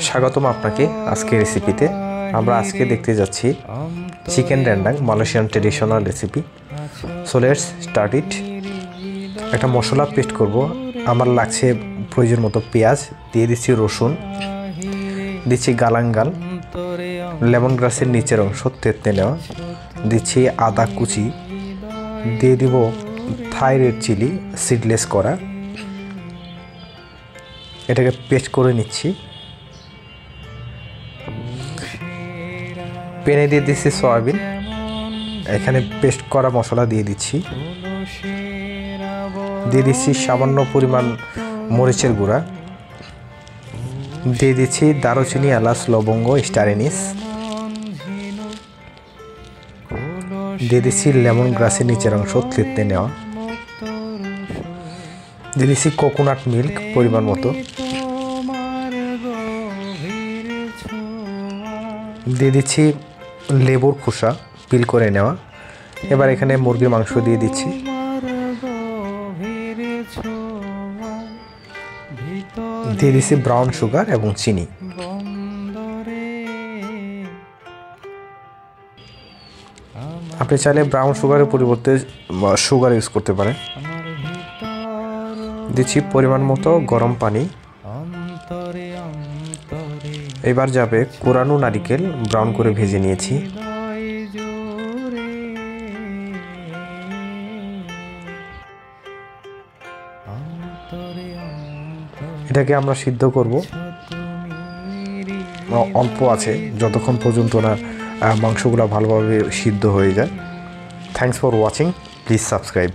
স্বাগতম আপনাকে আজকে রেসিপিতে। আমরা আজকে দেখতে যাচ্ছি chicken rendang, Malaysian traditional recipe. So let's start it. একটা মশলা পেস্ট করব। আমার লাগছে প্রয়োজন মতো পেঁয়াজ, দিয়ে দিচ্ছি রসুন, দিচ্ছি গালাঙ্গাল, লেমন গ্রাসের নিচের অংশ তেঁতে নেওয়া, দিচ্ছি আদা কুচি, দিয়ে দিব থাই রেড চিলি সিডলেস করা। এটাকে পেস্ট করে নিচ্ছি। প্যানে দিয়ে দিচ্ছি সয়াবিন, এখানে পেস্ট করা মশলা দিয়ে দিচ্ছি, দিয়ে দিচ্ছি সামান্য পরিমাণ মরিচের গুঁড়া, দিয়ে দিচ্ছি দারুচিনি, এলাচ, লবঙ্গ, স্টার এনিস, দিয়ে দিচ্ছি লেমন গ্রাসের নিচের অংশ থেঁতে নেওয়া, দিয়ে দিচ্ছি কোকোনাট মিল্ক পরিমাণ মতো, দিয়ে দিচ্ছি লেবুর খোসা পিল করে নেওয়া। এবার এখানে মুরগির মাংস দিয়ে দিচ্ছি, দিয়ে দিচ্ছি ব্রাউন সুগার এবং চিনি। আপনি চাইলে ব্রাউন সুগারের পরিবর্তে সুগার ইউজ করতে পারেন। দিচ্ছি পরিমাণ মতো গরম পানি। এবার যাবে কোরানো নারিকেল, ব্রাউন করে ভেজে নিয়েছি। এটাকে আমরা সিদ্ধ করব, অল্প আছে, যতক্ষণ পর্যন্ত না মাংসগুলো ভালোভাবে সিদ্ধ হয়ে যায়। Thanks for watching, please subscribe.